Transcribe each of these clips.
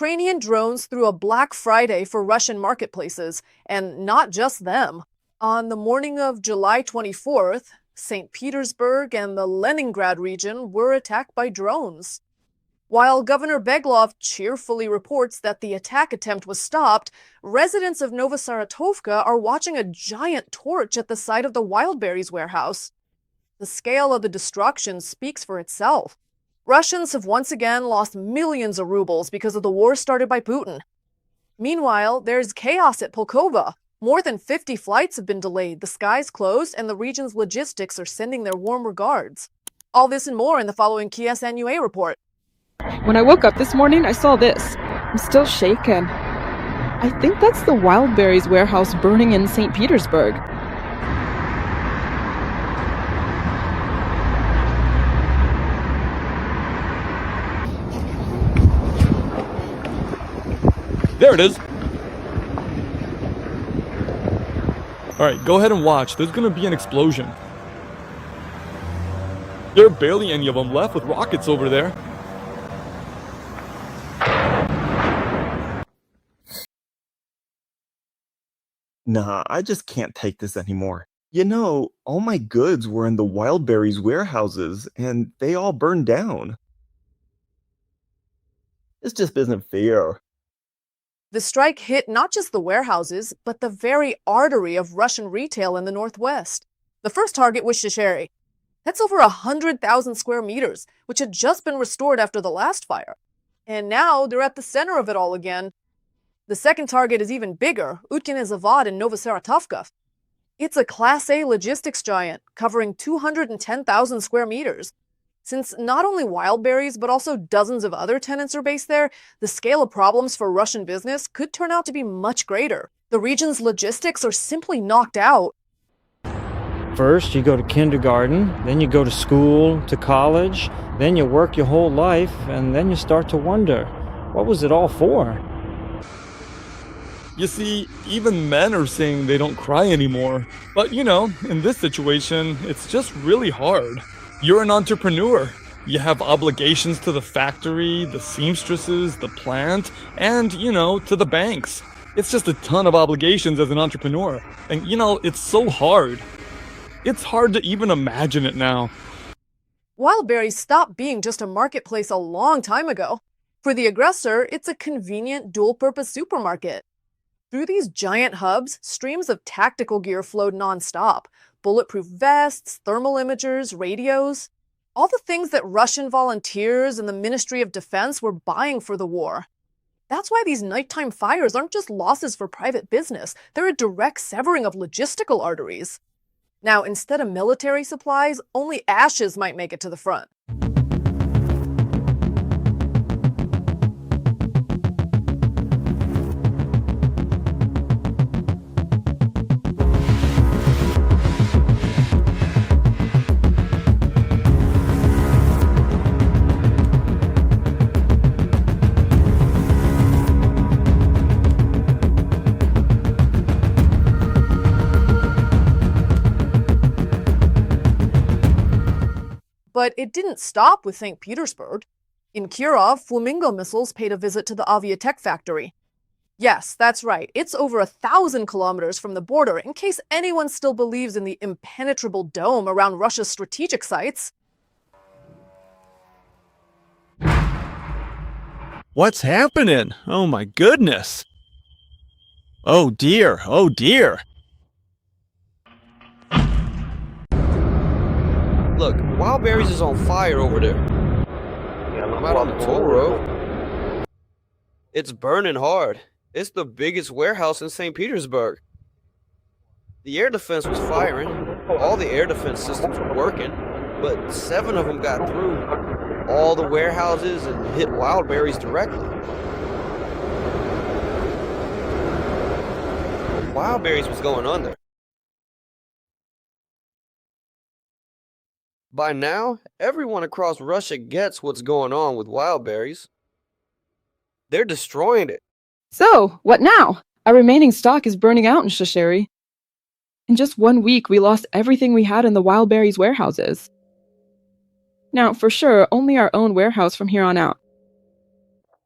Ukrainian drones threw a Black Friday for Russian marketplaces, and not just them. On the morning of July 24th, St. Petersburg and the Leningrad region were attacked by drones. While Governor Beglov cheerfully reports that the attack attempt was stopped, residents of Novosaratovka are watching a giant torch at the site of the Wildberries warehouse. The scale of the destruction speaks for itself. Russians have once again lost millions of rubles because of the war started by Putin. Meanwhile, there's chaos at Pulkovo. More than 50 flights have been delayed, the skies closed, and the region's logistics are sending their warm regards. All this and more in the following KSNUA report. When I woke up this morning, I saw this. I'm still shaken. I think that's the Wildberries warehouse burning in St. Petersburg. There it is! Alright, go ahead and watch. There's gonna be an explosion. There are barely any of them left with rockets over there. Nah, I just can't take this anymore. You know, all my goods were in the Wildberries warehouses, and they all burned down. This just isn't fair. The strike hit not just the warehouses, but the very artery of Russian retail in the northwest. The first target was Shisheri. That's over 100,000 square meters, which had just been restored after the last fire. And now they're at the center of it all again. The second target is even bigger, Utkine Zavod in Novosaratovka. It's a Class A logistics giant, covering 210,000 square meters. Since not only Wildberries, but also dozens of other tenants are based there, the scale of problems for Russian business could turn out to be much greater. The region's logistics are simply knocked out. First, you go to kindergarten, then you go to school, to college, then you work your whole life, and then you start to wonder, what was it all for? You see, even men are saying they don't cry anymore. But you know, in this situation, it's just really hard. You're an entrepreneur. You have obligations to the factory, the seamstresses, the plant, and, you know, to the banks. It's just a ton of obligations as an entrepreneur. And, you know, it's so hard. It's hard to even imagine it now. Wildberries stopped being just a marketplace a long time ago. For the aggressor, it's a convenient dual-purpose supermarket. Through these giant hubs, streams of tactical gear flowed non-stop. Bulletproof vests, thermal imagers, radios. All the things that Russian volunteers and the Ministry of Defense were buying for the war. That's why these nighttime fires aren't just losses for private business. They're a direct severing of logistical arteries. Now, instead of military supplies, only ashes might make it to the front. But it didn't stop with St. Petersburg. In Kirov, Flamingo missiles paid a visit to the Aviatech factory. Yes, that's right. It's over 1,000 kilometers from the border, in case anyone still believes in the impenetrable dome around Russia's strategic sites. What's happening? Oh my goodness. Oh dear, oh dear. Look, Wildberries is on fire over there. I'm out on the toll road. It's burning hard. It's the biggest warehouse in St. Petersburg. The air defense was firing. All the air defense systems were working, but 7 of them got through all the warehouses and hit Wildberries directly. Wildberries was going under. By now, everyone across Russia gets what's going on with Wildberries. They're destroying it. So, what now? Our remaining stock is burning out in Shisheri. In just 1 week, we lost everything we had in the Wildberries warehouses. Now, for sure, only our own warehouse from here on out.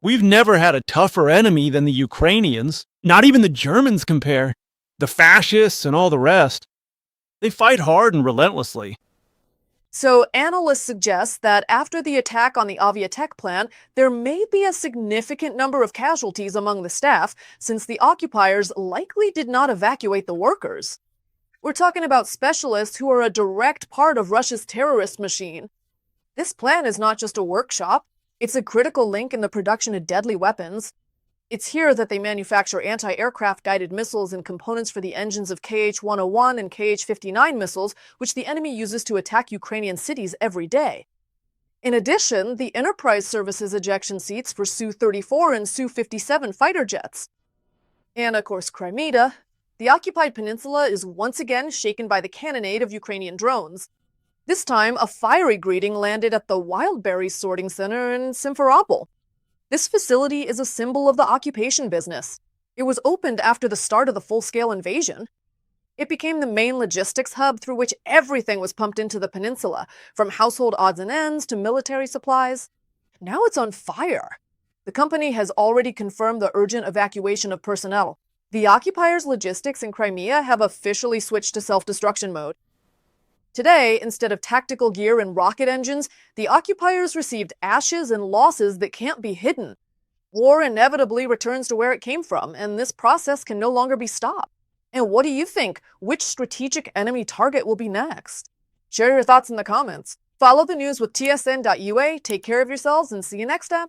We've never had a tougher enemy than the Ukrainians. Not even the Germans compare. The fascists and all the rest. They fight hard and relentlessly. So analysts suggest that after the attack on the Aviatech plant, there may be a significant number of casualties among the staff, since the occupiers likely did not evacuate the workers. We're talking about specialists who are a direct part of Russia's terrorist machine. This plant is not just a workshop, it's a critical link in the production of deadly weapons. It's here that they manufacture anti-aircraft guided missiles and components for the engines of Kh-101 and Kh-59 missiles, which the enemy uses to attack Ukrainian cities every day. In addition, the Enterprise services ejection seats for Su-34 and Su-57 fighter jets. And of course, Crimea, the occupied peninsula, is once again shaken by the cannonade of Ukrainian drones. This time, a fiery greeting landed at the Wildberries sorting center in Simferopol. This facility is a symbol of the occupation business. It was opened after the start of the full-scale invasion. It became the main logistics hub through which everything was pumped into the peninsula, from household odds and ends to military supplies. Now it's on fire. The company has already confirmed the urgent evacuation of personnel. The occupiers' logistics in Crimea have officially switched to self-destruction mode. Today, instead of tactical gear and rocket engines, the occupiers received ashes and losses that can't be hidden. War inevitably returns to where it came from, and this process can no longer be stopped. And what do you think? Which strategic enemy target will be next? Share your thoughts in the comments. Follow the news with tsn.ua, take care of yourselves, and see you next time.